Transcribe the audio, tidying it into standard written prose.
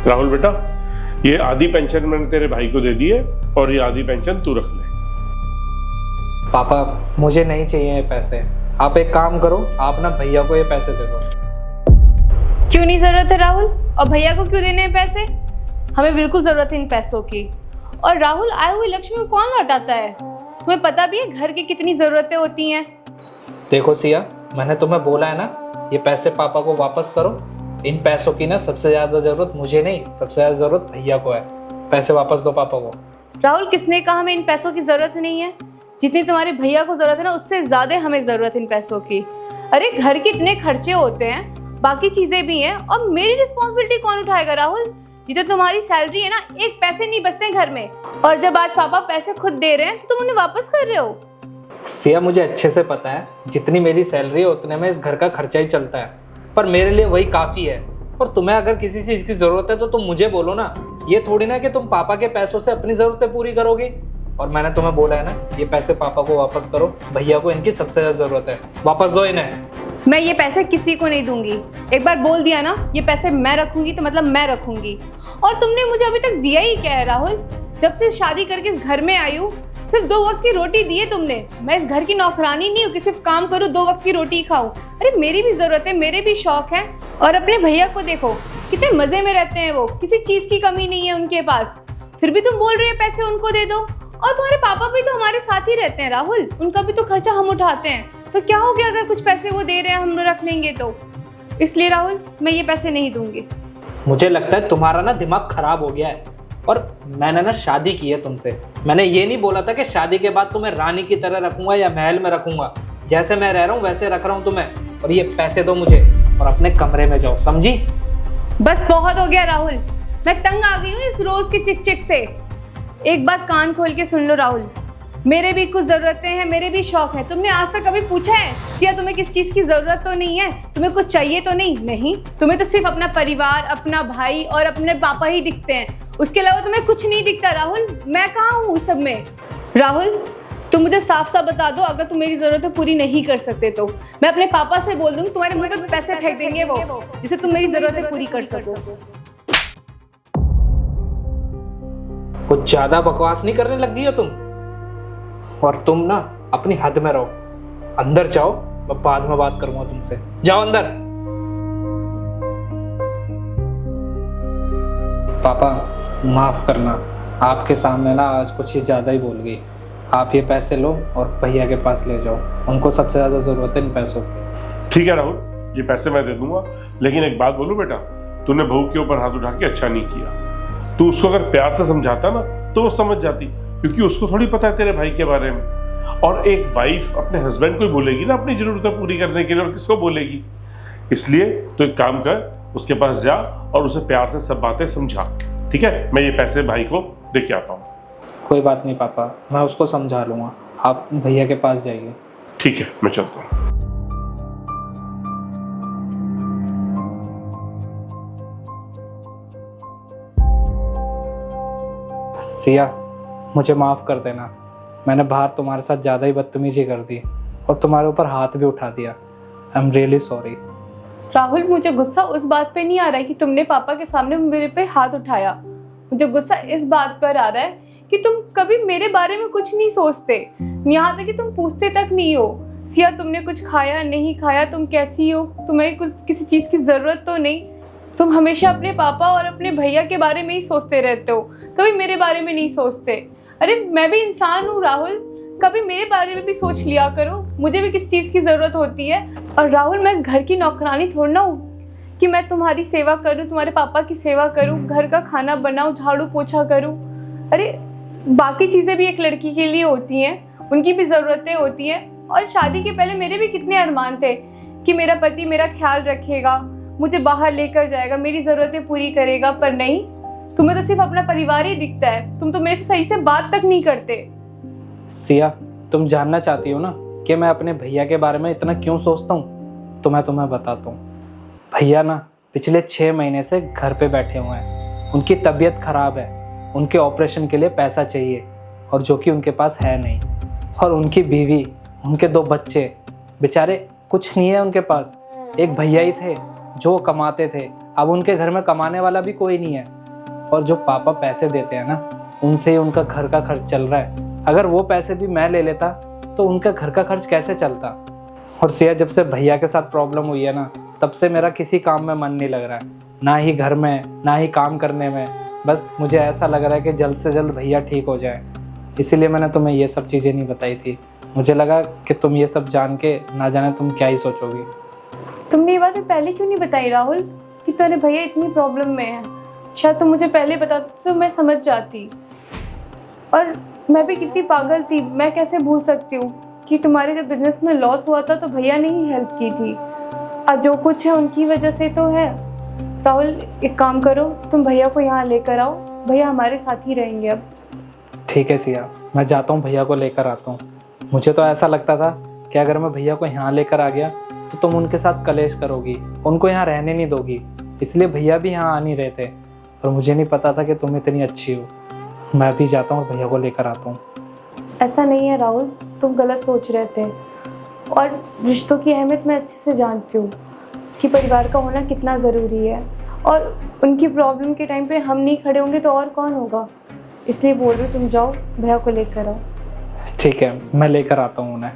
राहुल बेटा, ये आधी पेंशन मैंने तेरे भाई को दे दी है और ये आधी पेंशन तू रख ले। पापा मुझे नहीं चाहिए ये पैसे। आप एक काम करो, आप ना भैया को ये पैसे दे दो। क्यों नहीं जरूरत है राहुल? और भैया को क्यों देने हैं पैसे? हमें बिल्कुल जरूरत है इन पैसों की। और राहुल, आए हुए लक्ष्मी को कौन लौटाता है? तुम्हें पता भी है घर की कितनी जरूरतें होती हैं। देखो सिया, मैंने तुम्हें बोला है ना, ये पैसे पापा को वापस करो। इन पैसों की ना सबसे ज्यादा जरूरत मुझे नहीं, सबसे ज्यादा जरूरत भैया को है। पैसे वापस दो पापा को। राहुल, किसने कहा हमें इन पैसों की जरूरत नहीं है? जितनी तुम्हारे भैया को जरूरत है ना, उससे ज्यादा हमें जरूरत है इन पैसों की। अरे घर के इतने खर्चे होते हैं, बाकी चीजें भी हैं, और मेरी रिस्पॉन्सिबिलिटी कौन उठाएगा राहुल? ये तो तुम्हारी सैलरी है ना, एक पैसे नहीं बचते घर में। और जब आज पापा पैसे खुद दे रहे हैं तो तुम उन्हें वापस कर रहे हो। सिया, मुझे अच्छे से पता है जितनी मेरी सैलरी है उतने में इस घर का खर्चा ही चलता है, पर मेरे लिए वही काफी है। और तुम्हें अगर किसी चीज की जरूरत है तो तुम मुझे बोलो ना। ये थोड़ी ना कि तुम पापा के पैसों से अपनी जरूरतें पूरी करोगी। और मैंने तुम्हें बोला है ना, ये पैसे पापा को वापस करो। भैया को इनकी सबसे ज्यादा जरूरत है, वापस दो इन्हें। मैं ये पैसे किसी को नहीं दूंगी। एक बार बोल दिया ना, ये पैसे मैं रखूंगी तो मतलब मैं रखूंगी। और तुमने मुझे अभी तक दिया ही क्या है राहुल? जब से शादी करके इस घर में आई हूँ, सिर्फ 2 वक्त की रोटी दी है तुमने। मैं इस घर की नौकरानी नहीं हूँ कि सिर्फ काम करूँ, 2 वक्त की रोटी खाऊं। अरे मेरी भी जरूरत है, मेरे भी शौक है। और अपने भैया को देखो, कितने मजे में रहते हैं वो, किसी चीज की कमी नहीं है उनके पास। फिर भी तुम बोल रहे हो पैसे उनको दे दो। और तुम्हारे पापा भी तो हमारे साथ ही रहते हैं राहुल, उनका भी तो खर्चा हम उठाते हैं। तो क्या हो गया अगर कुछ पैसे वो दे रहे हैं, हम रख लेंगे तो? इसलिए राहुल, मैं ये पैसे नहीं दूंगी। मुझे लगता है तुम्हारा ना दिमाग खराब हो गया है। और मैंने ना शादी की है तुमसे। मैंने ये नहीं बोला था कि शादी के बाद तुम्हें रानी की तरह रखूंगा या महल में रखूंगा। जैसे मैं रह रहा हूँ वैसे रख रहा हूँ तुम्हें। और ये पैसे दो मुझे और अपने कमरे में जाओ, समझी? बस बहुत हो गया राहुल, मैं तंग आ गई हूँ इस रोज की चिक चिक से। एक बात कान खोल के सुन लो राहुल, मेरे भी कुछ जरूरतें हैं, मेरे भी शौक है। तुमने आज तक कभी पूछा है सिया तुम्हें किस चीज की जरूरत तो नहीं है, तुम्हें कुछ चाहिए तो नहीं? नहीं, तुम्हें तो सिर्फ अपना परिवार, अपना भाई और अपने पापा ही दिखते हैं। उसके अलावा तुम्हें कुछ नहीं दिखता राहुल। मैं कहाँ हूँ सब में? राहुल, तुम मुझे साफ साफ बता दो, अगर तुम मेरी जरूरतें पूरी नहीं कर सकते तो मैं अपने पापा से बोल दूंगी, तुम्हारे मुंह पे पैसे फेंक देंगे वो, जिससे तुम मेरी जरूरतें पूरी कर सको। कुछ ज्यादा बकवास नहीं करने लग गई हो तुम। और तुम ना अपनी हद में रहो। अंदर जाओ, मैं बाद में बात करूंगा तुमसे। जाओ अंदर। पापा माफ करना, आपके सामने ना आज कुछ ज्यादा ही बोल गई। आप ये पैसे लो और भैया के पास ले जाओ, उनको सबसे ज्यादा जरूरत है इन पैसों की। ठीक है राहुल, ये पैसे मैं दे दूंगा, लेकिन एक बात बोलूं बेटा, तूने बहू के ऊपर हाथ उठा के अच्छा नहीं किया। तू उसको अगर प्यार से समझाता ना तो वो समझ जाती, क्योंकि उसको थोड़ी पता है तेरे भाई के बारे में। और एक वाइफ अपने हस्बैंड को ही बोलेगी ना अपनी जरूरतें पूरी करने के लिए, और किसको बोलेगी? इसलिए तो एक काम कर, उसके पास जा और उसे प्यार से सब बातें समझा। ठीक है, मैं ये पैसे भाई को दे के आता हूँ। कोई बात नहीं पापा, मैं उसको समझा लूंगा। आप भैया के पास जाइए। ठीक है, मैं चलता हूँ। सिया, मुझे माफ कर देना। मैंने बाहर तुम्हारे साथ ज्यादा ही बदतमीजी कर दी और तुम्हारे ऊपर हाथ भी उठा दिया। I am really sorry. Rahul, मुझे गुस्सा उस बात पे नहीं आ रहा है कि तुमने पापा के सामने मेरे पे हाथ उठाया। मुझे गुस्सा इस बात पर आ रहा है कि तुम कभी मेरे बारे में कुछ नहीं सोचते, यहाँ तक कि तुम पूछते तक नहीं हो सिया तुमने कुछ खाया नहीं खाया, तुम कैसी हो, तुम्हें कुछ किसी चीज की जरूरत तो नहीं। तुम हमेशा अपने पापा और अपने भैया के बारे में ही सोचते रहते हो, कभी मेरे बारे में नहीं सोचते। अरे मैं भी इंसान हूँ राहुल, कभी मेरे बारे में भी सोच लिया करो, मुझे भी किसी चीज की जरूरत होती है। और राहुल, मैं इस घर की नौकरानी थोड़ी ना हूँ कि मैं तुम्हारी सेवा करूँ, तुम्हारे पापा की सेवा करूँ, घर का खाना बनाऊँ, झाड़ू पोछा करूँ। अरे बाकी चीजें भी एक लड़की के लिए होती हैं, उनकी भी जरूरतें होती हैं। और शादी के पहले मेरे भी कितने अरमान थे कि मेरा पति मेरा ख्याल रखेगा, मुझे बाहर लेकर जाएगा, मेरी जरूरतें पूरी करेगा। पर नहीं, तुम्हें तो सिर्फ अपना परिवार ही दिखता है, तुम तो मेरे से सही से बात तक नहीं करते। सिया, तुम जानना चाहती हो ना कि मैं अपने भैया के बारे में इतना क्यों सोचता हूँ? तो मैं तुम्हें बताता हूँ। भैया ना पिछले 6 महीने से घर पे बैठे हुए हैं। उनकी तबीयत खराब है, उनके ऑपरेशन के लिए पैसा चाहिए, और जो कि उनके पास है नहीं। और उनकी बीवी, उनके 2 बच्चे, बेचारे कुछ नहीं है उनके पास। एक भैया ही थे जो कमाते थे, अब उनके घर में कमाने वाला भी कोई नहीं है, और जो पापा पैसे देते हैं ना, उनसे ही उनका घर का खर्च चल रहा है। अगर वो पैसे भी मैं ले लेता तो उनका घर का खर्च कैसे चलता। और सिया, जब से भैया के साथ प्रॉब्लम हुई है ना, तब से मेरा किसी काम में मन नहीं लग रहा है, ना ही घर में ना ही काम करने में। बस मुझे ऐसा लग रहा है कि जल्द से जल्द भैया ठीक हो जाए। इसीलिए मैंने तुम्हें ये सब चीज़ें नहीं बताई थी। मुझे लगा कि तुम ये सब जान के ना जाने तुम क्या ही सोचोगी। तुमने ये बातें पहले क्यों नहीं बताई राहुल कि तुम्हारे भैया इतनी प्रॉब्लम में है? शायद तुम मुझे पहले बताते तो मैं समझ जाती। और मैं भी कितनी पागल थी, मैं कैसे भूल सकती हूँ कि तुम्हारे जब बिजनेस में लॉस हुआ था तो भैया ने ही हेल्प की थी। आज जो कुछ है उनकी वजह से तो है। राहुल, एक काम करो, तुम भैया को यहाँ लेकर आओ, भैया हमारे साथ ही रहेंगे अब। ठीक है सिया, मैं जाता हूँ, भैया को लेकर आता हूँ। मुझे तो ऐसा लगता था कि अगर मैं भैया को यहाँ लेकर आ गया तो तुम उनके साथ कलेश करोगी, उनको यहाँ रहने नहीं दोगी, इसलिए भैया भी यहाँ आ नहीं रहे थे। और मुझे नहीं पता था कि तुम इतनी अच्छी हो। मैं भी जाता हूँ, भैया को लेकर आता हूँ। ऐसा नहीं है राहुल, तुम गलत सोच रहे थे। और रिश्तों की अहमियत मैं अच्छे से जानती हूँ कि परिवार का होना कितना ज़रूरी है। और उनकी प्रॉब्लम के टाइम पे हम नहीं खड़े होंगे तो और कौन होगा। इसलिए बोल रही हूँ, तुम जाओ, भैया को लेकर आओ। ठीक है, मैं लेकर आता हूँ उन्हें।